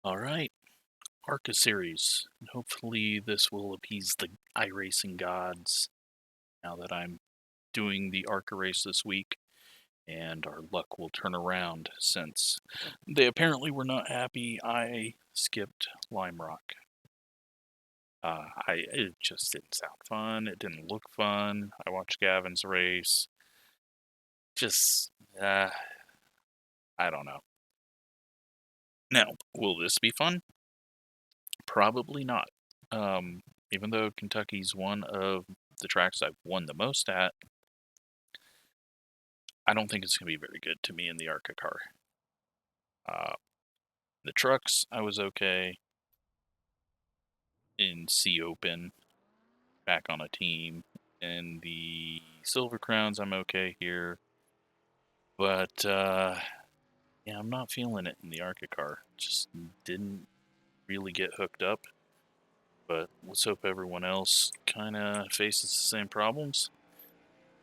Alright, ARCA series. Hopefully this will appease the iRacing gods now that I'm doing the ARCA race this week, and our luck will turn around since they apparently were not happy I skipped Lime Rock. It just didn't sound fun, it didn't look fun. I watched Gavin's race. I don't know. Now, will this be fun? Probably not. Even though Kentucky's one of the tracks I've won the most at, I don't think it's going to be very good to me in the ARCA car. The trucks, I was okay. In C Open, back on a team. In the Silver Crowns, I'm okay here. But, yeah, I'm not feeling it in the ARCA car. Just didn't really get hooked up. But let's hope everyone else kind of faces the same problems.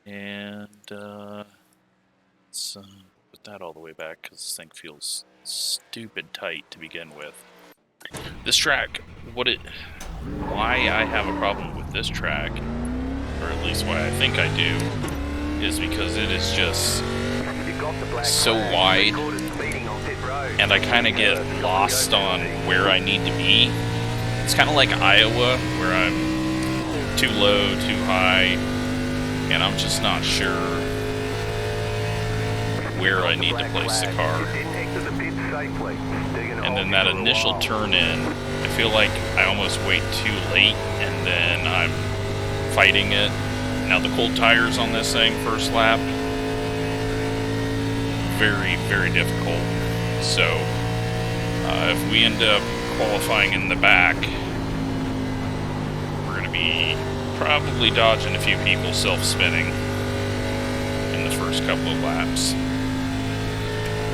And, let's put that all the way back because this thing feels stupid tight to begin with. This track, why I have a problem with this track, or at least why I think I do, is because it is just so wide, and I kind of get lost on where I need to be. It's kind of like Iowa, where I'm too low, too high, and I'm just not sure where I need to place the car. And then that initial turn in, I feel like I almost wait too late, and then I'm fighting it. Now the cold tires on this thing, first lap, very, very difficult. So, if we end up qualifying in the back, we're going to be probably dodging a few people self-spinning in the first couple of laps.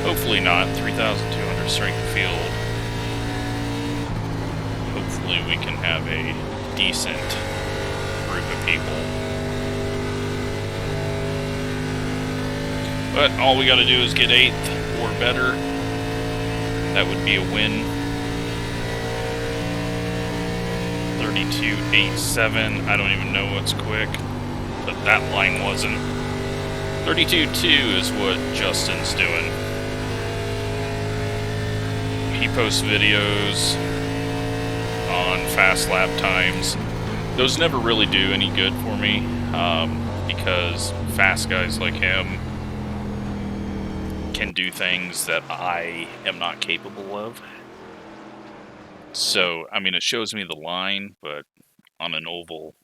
Hopefully not. 3,200 strength of field. Hopefully we can have a decent group of people. But all we got to do is get 8th or better. That would be a win. 32.87. I don't even know what's quick, but that line wasn't. 32.2 is what Justin's doing. He posts videos on fast lap times. Those never really do any good for me, because fast guys like him can do things that I am not capable of. So, I mean, it shows me the line, but on an oval,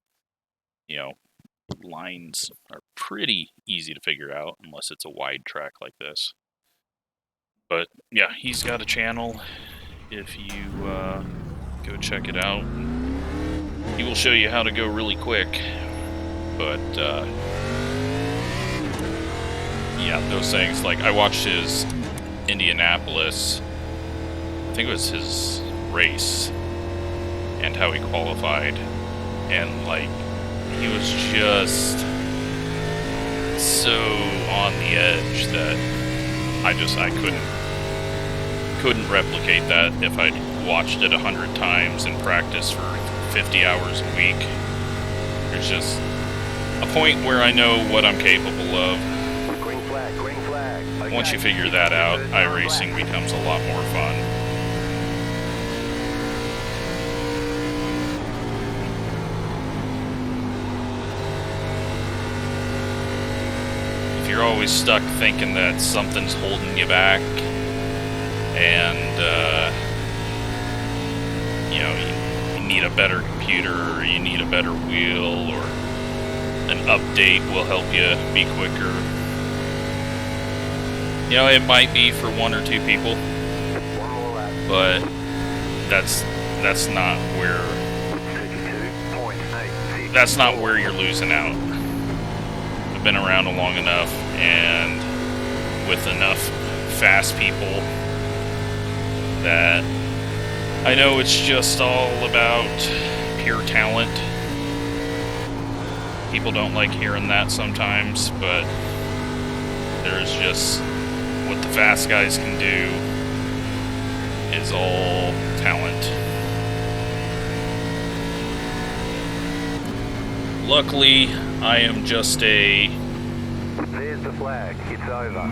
lines are pretty easy to figure out unless it's a wide track like this. But yeah, he's got a channel. If you go check it out, he will show you how to go really quick. But yeah, those things, like I watched his Indianapolis, I think it was his race, and how he qualified, and like he was just so on the edge that I couldn't replicate that if I'd watched it 100 times and practiced for 50 hours a week. There's just a point where I know what I'm capable of. Green flag, green flag. Okay. Once you figure that out, iRacing becomes a lot more fun. If you're always stuck thinking that something's holding you back, and you need a better computer, or you need a better wheel, or an update will help you be quicker. It might be for 1 or 2 people, but that's not where you're losing out. I've been around long enough, and with enough fast people, that I know it's just all about pure talent. People don't like hearing that sometimes, but there's just what the fast guys can do is all Luckily, I am just a There's the flag. It's over.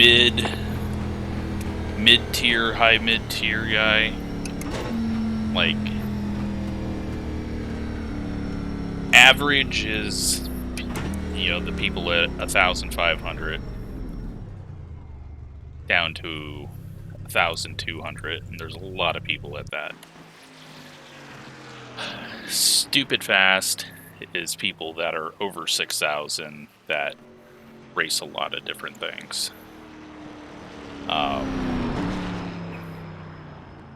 mid-tier, high mid-tier guy. Like, average is, you know, the people at 1,500 down to 1,200, and there's a lot of people at that. Stupid fast is people that are over 6,000 that race a lot of different things.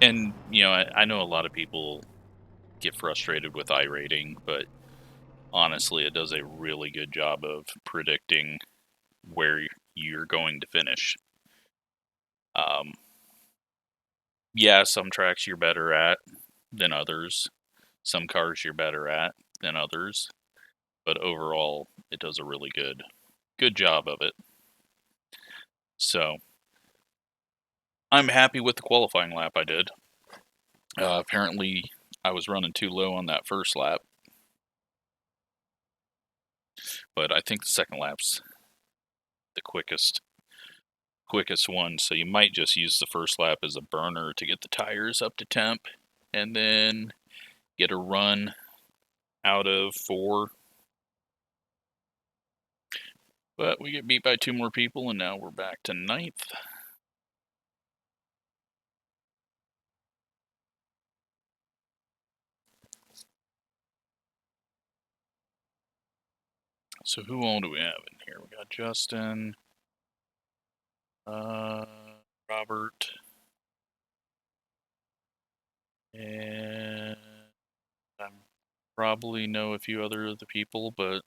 And, you know, I know a lot of people get frustrated with iRating, but honestly, it does a really good job of predicting where you're going to finish. Yeah, some tracks you're better at than others. Some cars you're better at than others. But overall, it does a really good job of it. So, I'm happy with the qualifying lap I did. Apparently, I was running too low on that first lap. But I think the second lap's the quickest one, so you might just use the first lap as a burner to get the tires up to temp, and then get a run out of 4. But we get beat by 2 more people, and now we're back to 9th. So who all do we have in here? We got Justin, Robert, and I probably know a few other of the people, but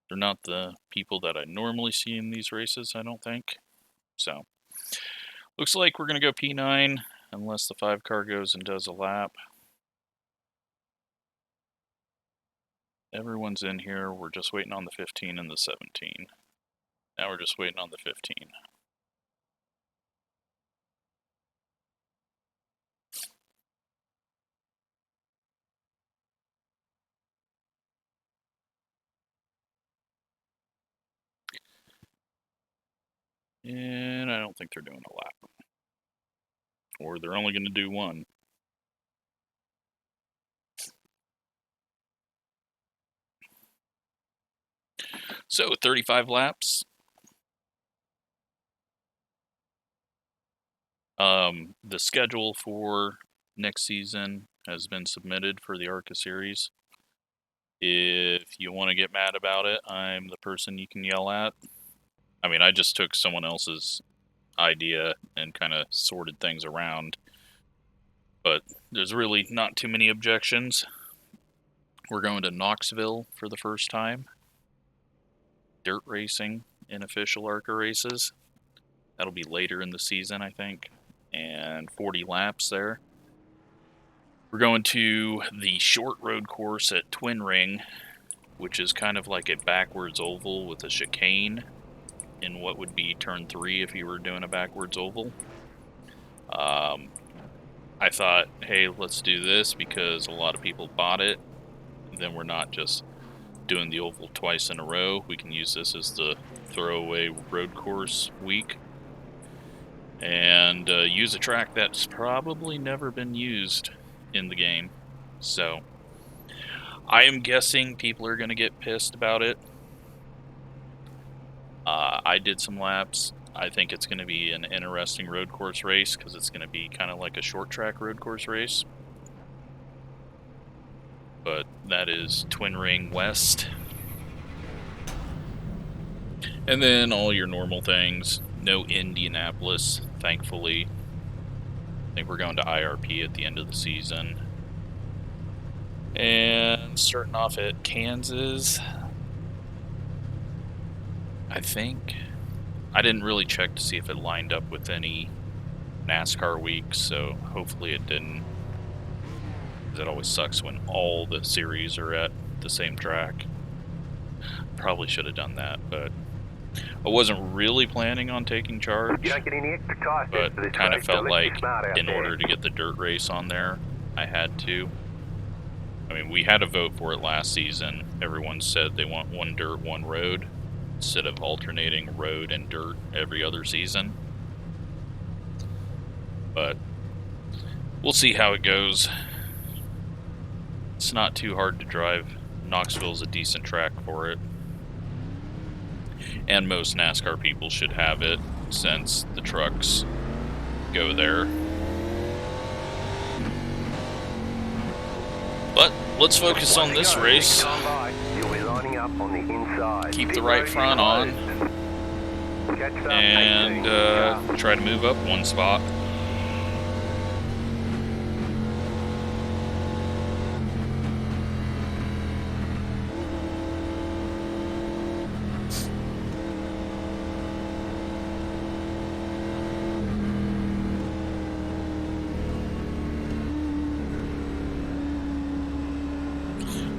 they're not the people that I normally see in these races, I don't think. So, looks like we're going to go P9, unless the 5 car goes and does a lap. Everyone's in here. We're just waiting on the 15 and the 17. Now we're just waiting on the 15. And I don't think they're doing a lap. Or they're only going to do 1. So, 35 laps. The schedule for next season has been submitted for the ARCA series. If you want to get mad about it, I'm the person you can yell at. I mean, I just took someone else's idea and kind of sorted things around. But there's really not too many objections. We're going to Knoxville for the first time. Dirt racing in official ARCA races. That'll be later in the season, I think. And 40 laps there. We're going to the short road course at Twin Ring, which is kind of like a backwards oval with a chicane in what would be turn 3 if you were doing a backwards oval. I thought, hey, let's do this because a lot of people bought it. Then we're not just doing the oval twice in a row. We can use this as the throwaway road course week. And use a track that's probably never been used in the game. So, I am guessing people are going to get pissed about it. I did some laps. I think it's going to be an interesting road course race because it's going to be kind of like a short track road course race. But that is Twin Ring West. And then all your normal things. No Indianapolis, thankfully. I think we're going to IRP at the end of the season. And starting off at Kansas, I think. I didn't really check to see if it lined up with any NASCAR weeks, so hopefully it didn't. It always sucks when all the series are at the same track. Probably should have done that, but I wasn't really planning on taking charge, but kind of felt like in order to get the dirt race on there, I had to. I mean, we had a vote for it last season. Everyone said they want one dirt, one road, instead of alternating road and dirt every other season. But we'll see how it goes. It's not too hard to drive. Knoxville's a decent track for it. And most NASCAR people should have it, since the trucks go there. But let's focus on this race. Keep the right front on. And try to move up one spot.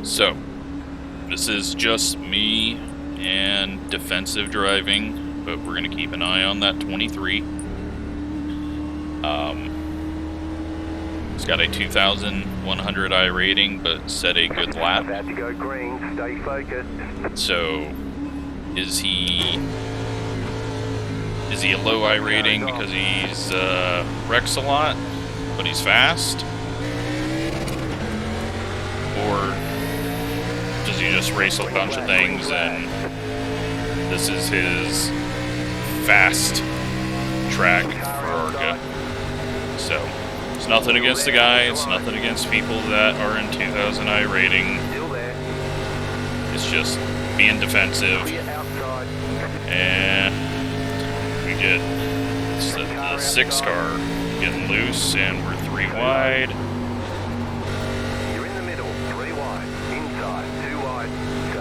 So, this is just me and defensive driving, but we're going to keep an eye on that 23. It's got a 2,100 rating, but set a good lap. About to go green, stay focused. So, is he a low I rating because he's wrecks a lot, but he's fast? Or does he just race a bunch of things and this is his fast track for ARCA? So, it's nothing against the guy, it's nothing against people that are in 2,000 I rating. It's just being defensive. And we get the 6 car getting loose and we're 3 wide.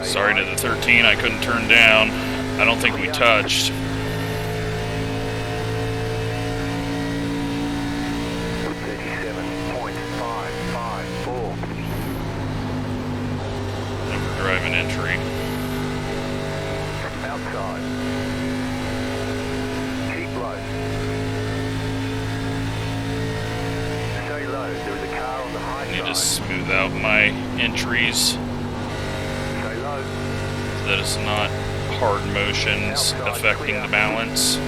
Sorry to the 13, I couldn't turn down. I don't think we touched. Driving entry. Outside. Keep low. Stay low. There is a car on the high side. I need to smooth out my entries. So that it's not hard motions affecting the balance.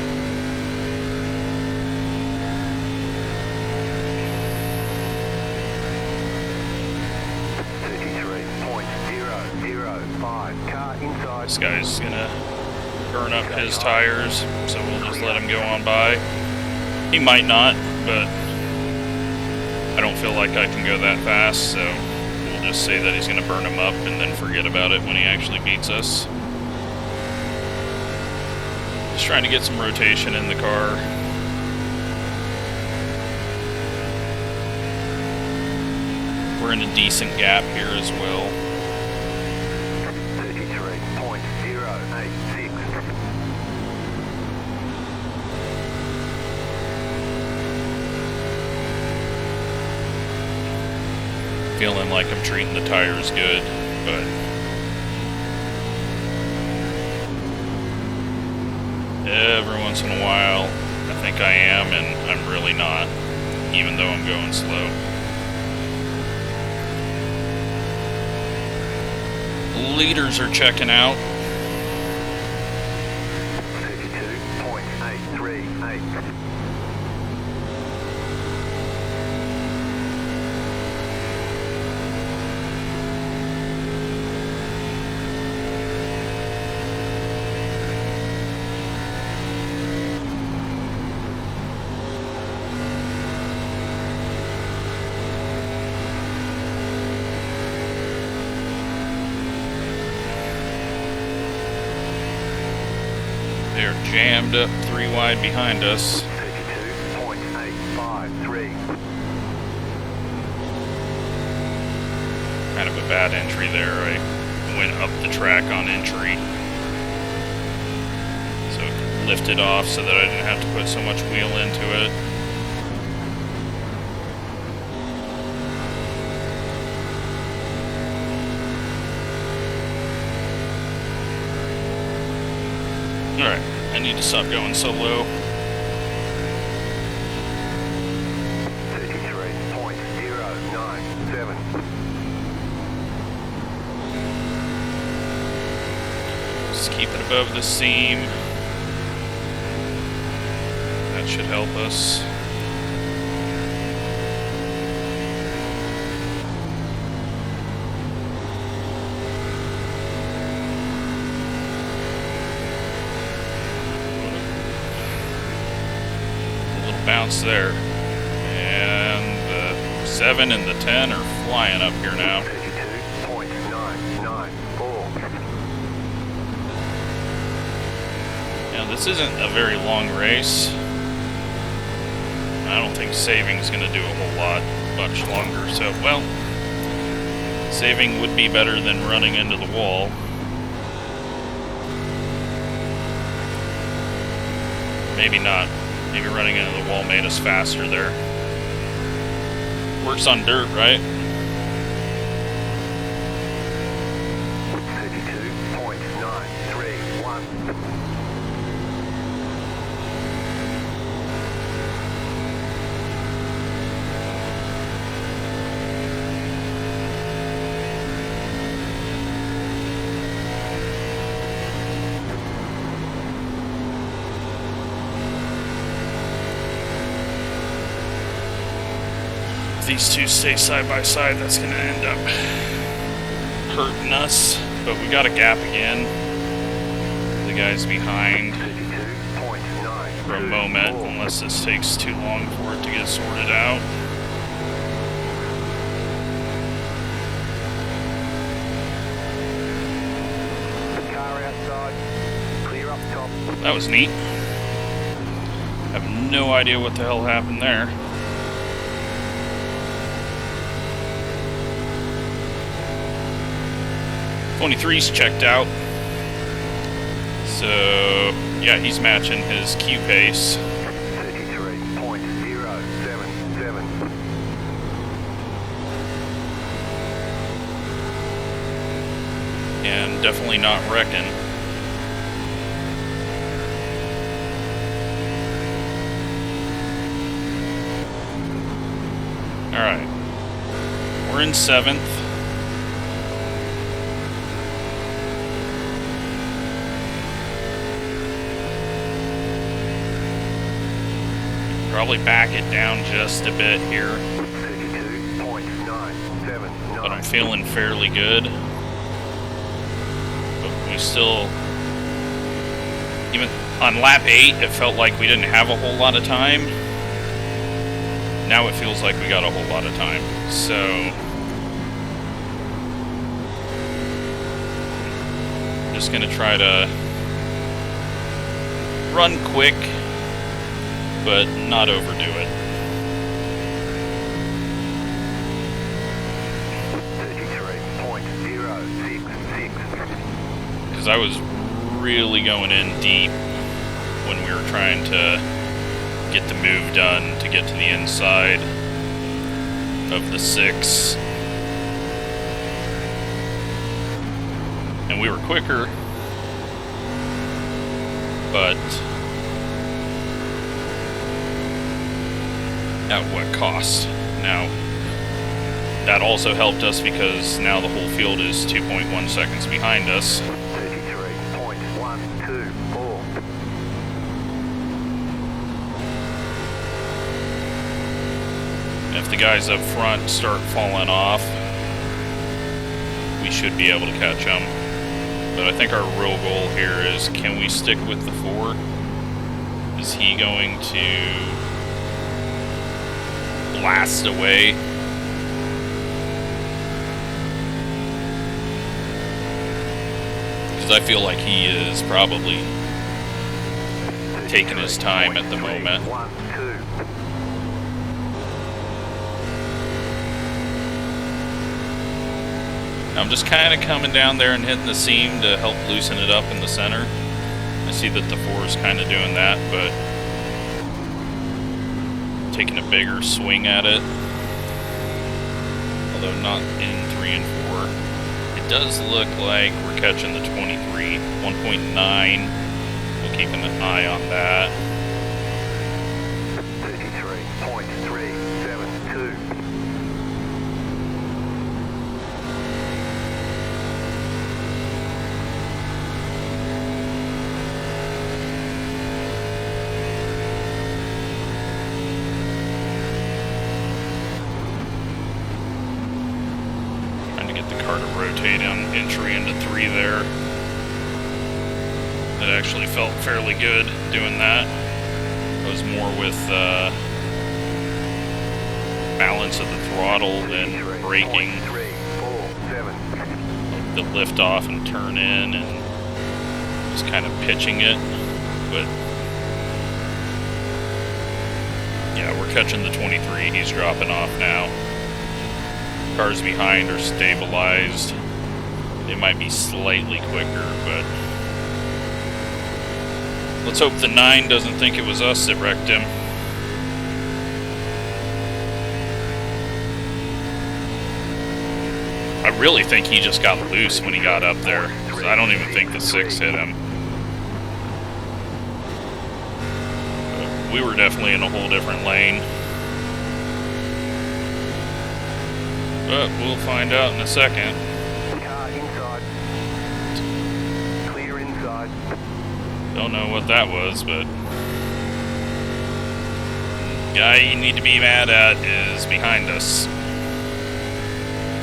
This guy's gonna burn up his tires, so we'll just let him go on by. He might not, but I don't feel like I can go that fast, so we'll just say that he's gonna burn him up and then forget about it when he actually beats us. Just trying to get some rotation in the car. We're in a decent gap here as well. 33.086. Feeling like I'm treating the tires good, but every once in a while I think I am, and I'm really not, even though I'm going slow. Leaders are checking out. 32.838. They're jammed up 3 wide behind us. 32.853. Kind of a bad entry there. I went up the track on entry. So it lifted off so that I didn't have to put so much wheel into it. Alright, I need to stop going so low. 33.097. keep it above the seam. That should help us. A little bounce there. And the 7 and the 10 are flying up here now. 32.994. Now, this isn't a very long race. I don't think saving's going to do a whole lot much longer. So, well, saving would be better than running into the wall. Maybe not. Maybe running into the wall made us faster there. Works on dirt, right? 32.931. If these two stay side by side, that's going to end up hurting us. But we got a gap again. The guys behind for a moment, unless this takes too long for it to get sorted out. Car outside. Clear up top. That was neat. I have no idea what the hell happened there. 23's checked out. So, yeah, he's matching his Q pace. 33.077. And definitely not wrecking. Alright. We're in 7th. Probably back it down just a bit here. 32.979. But I'm feeling fairly good. But we still, even on lap 8, it felt like we didn't have a whole lot of time. Now it feels like we got a whole lot of time. So, just gonna try to run quick, but not overdo it. 33.066. Because I was really going in deep when we were trying to get the move done to get to the inside of the 6. And we were quicker, but at what cost? Now, that also helped us because now the whole field is 2.1 seconds behind us. 33.124. If the guys up front start falling off, we should be able to catch them. But I think our real goal here is, can we stick with the 4? Is he going to blast away? Because I feel like he is probably taking his time at the moment. I'm just kind of coming down there and hitting the seam to help loosen it up in the center. I see that the 4 is kind of doing that, but taking a bigger swing at it. Although not in 3 and 4. It does look like we're catching the 23, 1.9. We'll keep an eye on that. 33.372. hard to rotate on entry into 3 there. It actually felt fairly good doing that. It was more with balance of the throttle than braking. The lift off and turn in and just kind of pitching it. But yeah, we're catching the 23. He's dropping off now. Cars behind are stabilized. They might be slightly quicker, but let's hope the 9 doesn't think it was us that wrecked him. I really think he just got loose when he got up there, because I don't even think the 6 hit him. But we were definitely in a whole different lane. But we'll find out in a second. Car inside. Clear inside. Don't know what that was, but the guy you need to be mad at is behind us.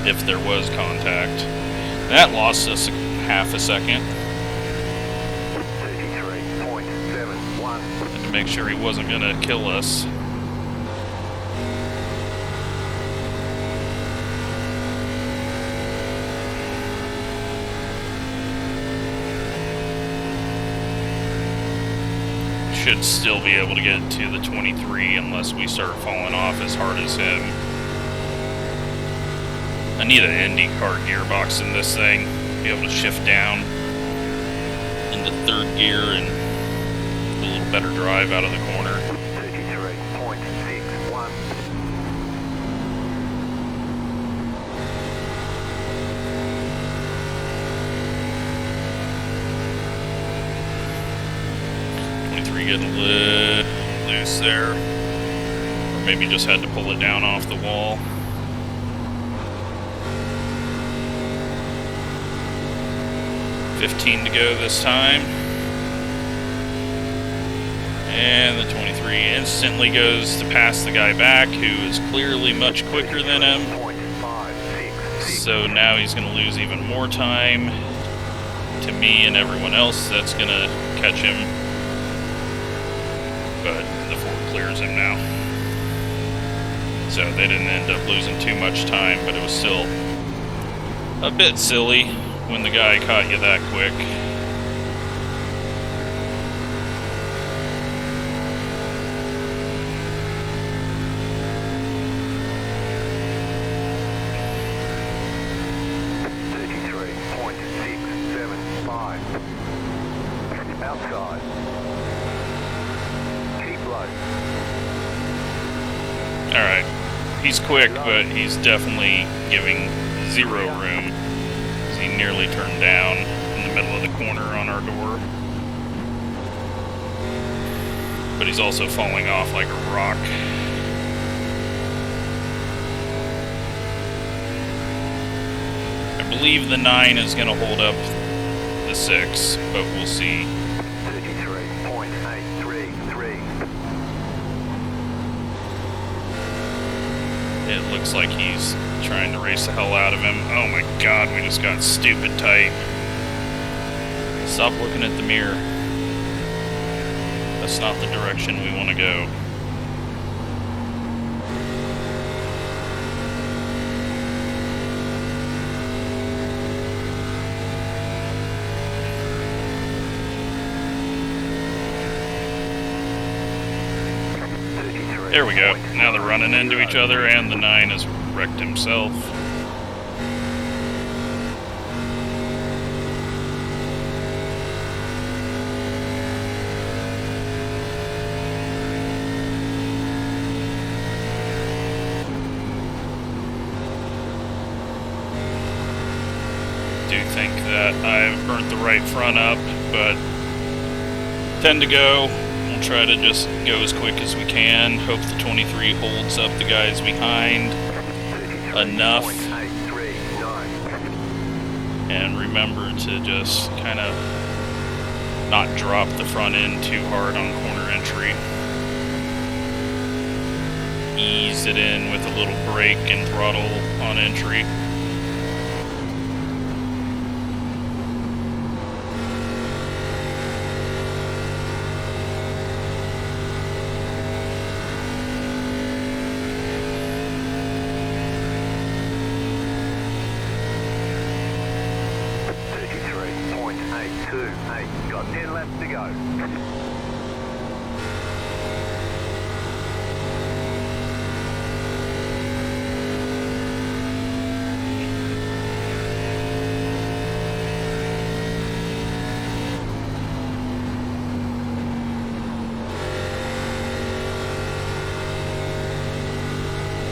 If there was contact. That lost us half a second. 33.71. Had to make sure he wasn't going to kill us. Should still be able to get to the 23 unless we start falling off as hard as him. I need an IndyCar gearbox in this thing, be able to shift down into 3rd gear and a little better drive out of the corner. 33.61. Getting a little loose there, or maybe just had to pull it down off the wall. $15 to go this time, and the 23 instantly goes to pass the guy back, who is clearly much quicker than him. So now he's going to lose even more time to me and everyone else that's going to catch him. But the 4 clears him now. So they didn't end up losing too much time, but it was still a bit silly when the guy caught you that quick. Outside. Keep low. Alright. He's quick, but he's definitely giving 0 room. He nearly turned down in the middle of the corner on our door. But he's also falling off like a rock. I believe the 9 is going to hold up the 6, but we'll see. 33.833. It looks like he's trying to race the hell out of him. Oh my god, we just got stupid tight. Stop looking at the mirror. That's not the direction we want to go. There we go. Now they're running into each other, and the 9 has wrecked himself. Do think that I've burnt the right front up, but 10 to go. We'll try to just go as quick as we can. Hope the 23 holds up the guys behind enough. And remember to just kind of not drop the front end too hard on corner entry. Ease it in with a little brake and throttle on entry. 128. Got 10 laps to go.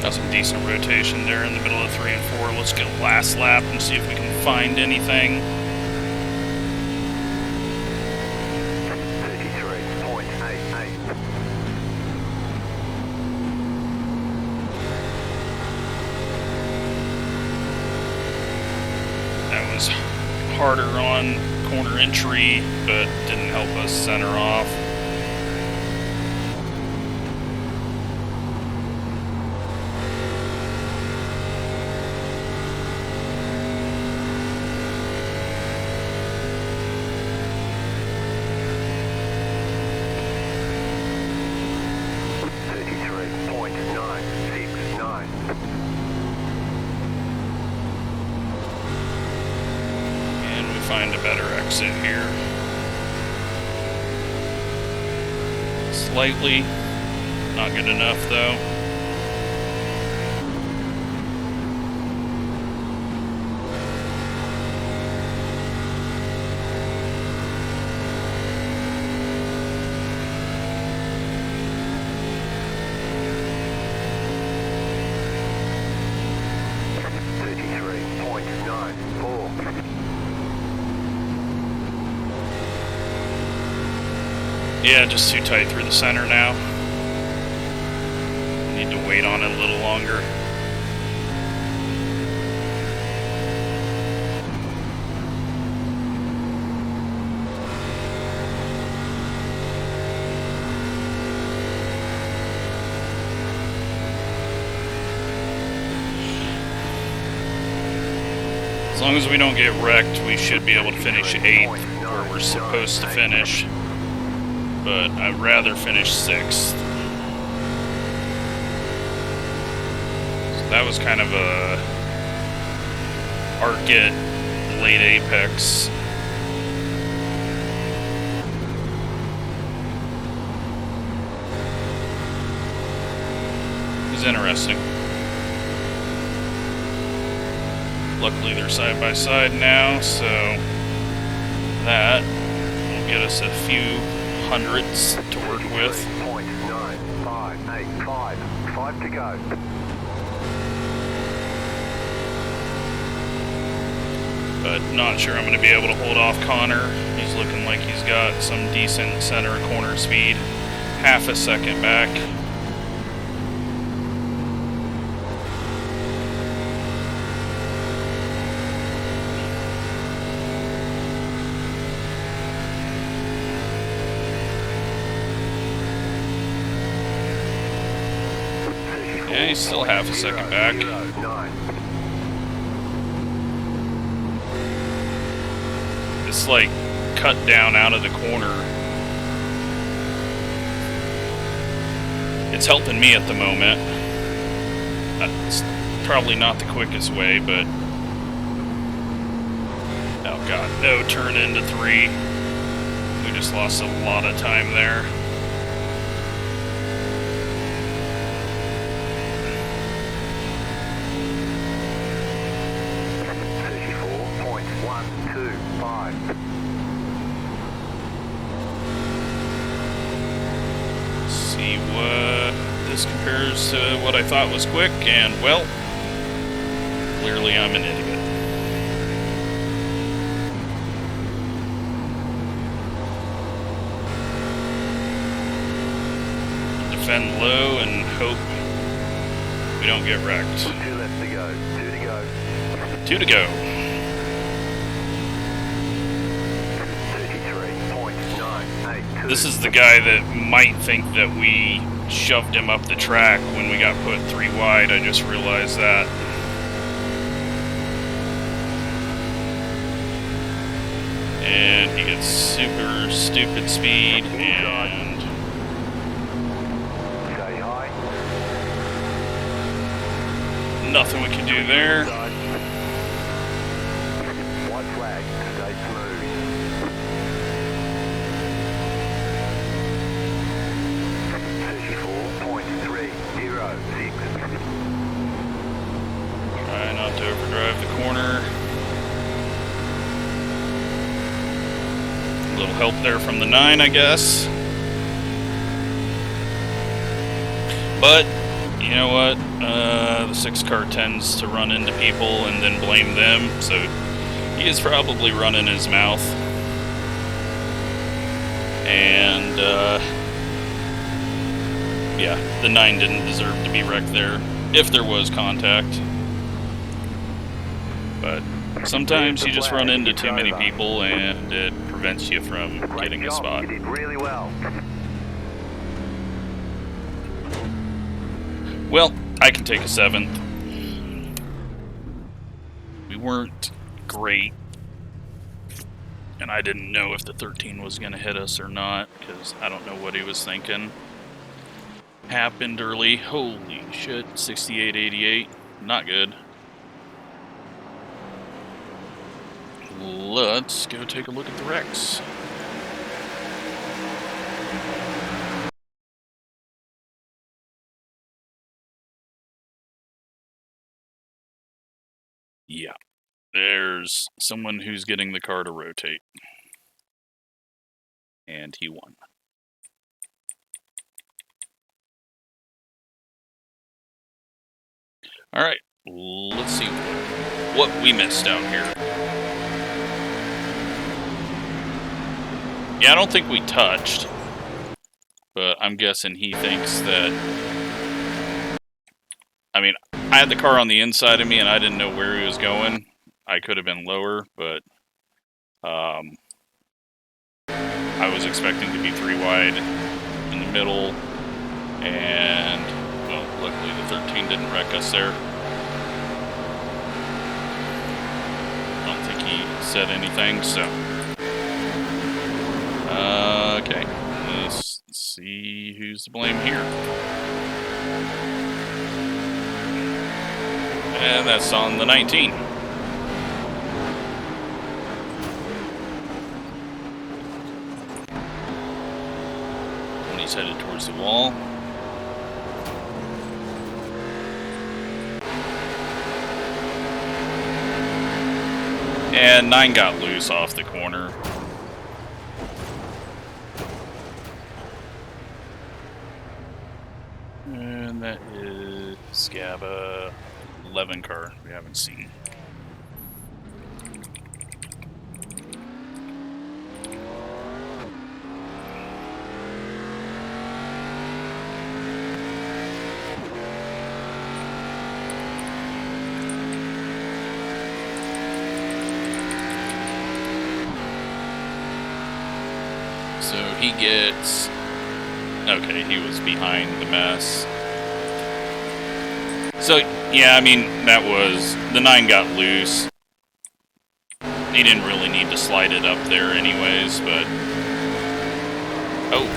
Got some decent rotation there in the middle of 3 and 4. Let's get a last lap and see if we can find anything. 33.88. That was harder on corner entry, but didn't help us center off. Find a better exit here. Slightly, not good enough though. Yeah, just too tight through the center now. Need to wait on it a little longer. As long as we don't get wrecked, we should be able to finish 8th where we're supposed to finish. But I'd rather finish 6th. So that was kind of a ARCA late apex. It was interesting. Luckily they're side by side now, so that will get us a few hundreds to work with. 0.9585. 5 to go. But not sure I'm going to be able to hold off Connor. He's looking like he's got some decent center corner speed. Half a second back. Yeah, he's still half a second back. It's like cut down out of the corner. It's helping me at the moment. That's probably not the quickest way, but oh god, no turn into 3. We just lost a lot of time there. See what this compares to what I thought was quick, and well, clearly I'm an idiot. Defend low and hope we don't get wrecked. 2 left to go. 2 to go. 2 to go. 33.982. This is the guy that might think that we shoved him up the track when we got put 3 wide. I just realized that. And he gets super stupid speed and Stay high. nothing we can do there. White flag. Stay smooth. About to overdrive the corner. A little help there from the 9, I guess. But, you know what? The 6 car tends to run into people and then blame them, so he is probably running his mouth. And, yeah, the 9 didn't deserve to be wrecked there, if there was contact. But sometimes you just run into too many people and it prevents you from getting a spot. You did really well. Well, I can take a 7th. We weren't great. And I didn't know if the 13 was going to hit us or not, because I don't know what he was thinking. Happened early. Holy shit, 6888. Not good. Let's go take a look at the wrecks. Yeah. There's someone who's getting the car to rotate. And he won. Alright, let's see what we missed out here. Yeah, I don't think we touched. But I'm guessing he thinks that... I mean, I had the car on the inside of me and I didn't know where he was going. I could have been lower, but... I was expecting to be 3 wide in the middle. And... well, luckily the 13 didn't wreck us there. I don't think he said anything, so... okay. Let's see who's to blame here. And that's on the 19. When he's headed towards the wall. And 9 got loose off the corner. And that is Scaba 11 car we haven't seen. So he gets... okay, he was behind the mess. So, yeah, I mean, that was... the 9 got loose. He didn't really need to slide it up there anyways, but... oh.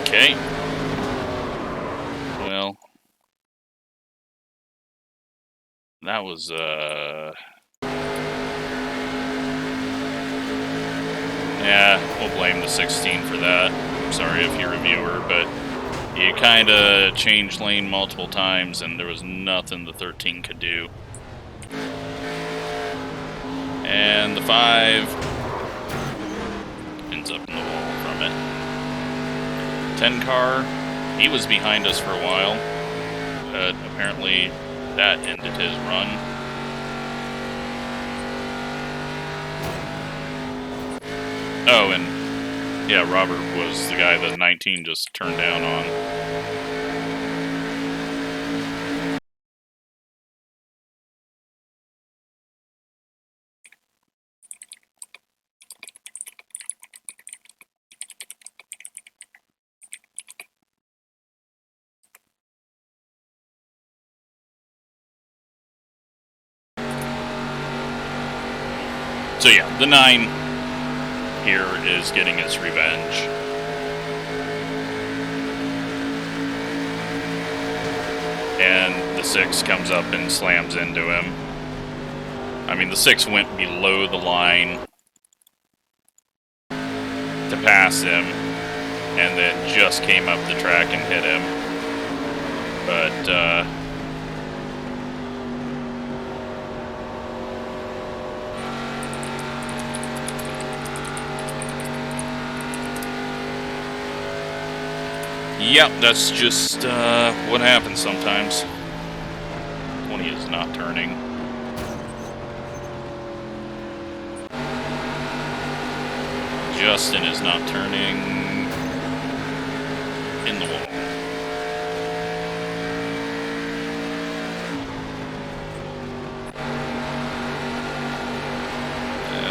Okay. Well... that was, yeah, we'll blame the 16 for that. I'm sorry if you're a viewer, but you kind of changed lane multiple times and there was nothing the 13 could do. And the 5 ends up in the wall from it. 10 car, he was behind us for a while, but apparently that ended his run. Oh, and yeah, Robert was the guy that 19 just turned down on. So yeah, the 9 here is getting its revenge. And the 6 comes up and slams into him. I mean, the 6 went below the line to pass him, and then just came up the track and hit him. But, Yep, that's just what happens sometimes. 20 is not turning. Justin is not turning in the wall.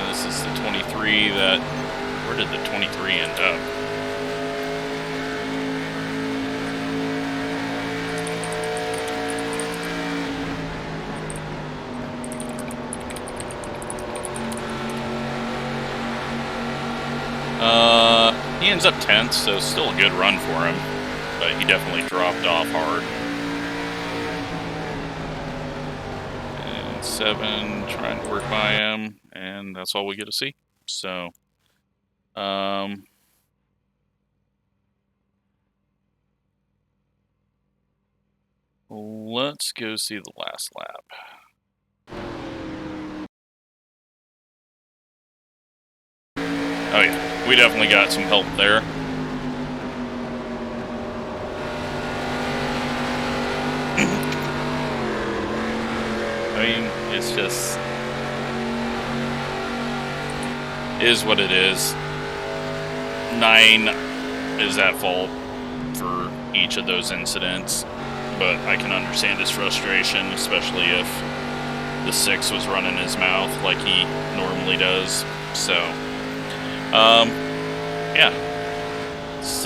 This is the 23 that... Where did the 23 end up? He ends up 10th, so still a good run for him, but he definitely dropped off hard. And 7, trying to work by him, and that's all we get to see. So, let's go see the last lap. Oh yeah, we definitely got some help there. I mean, it's just... is what it is. 9 is at fault for each of those incidents, but I can understand his frustration, especially if the 6 was running his mouth like he normally does. So, yeah, it's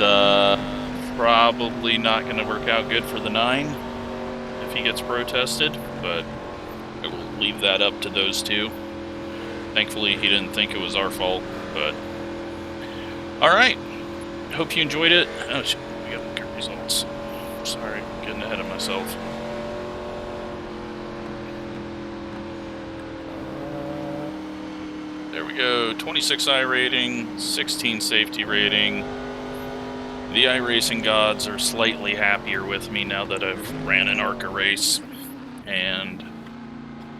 probably not going to work out good for the 9 if he gets protested, but I will leave that up to those two. Thankfully, he didn't think it was our fault, but... Alright, hope you enjoyed it. Oh, shit, we got good results. Sorry, getting ahead of myself. There we go, 26 iRating, 16 safety rating. The iRacing gods are slightly happier with me now that I've ran an ARCA race, and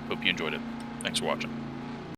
hope you enjoyed it. Thanks for watching.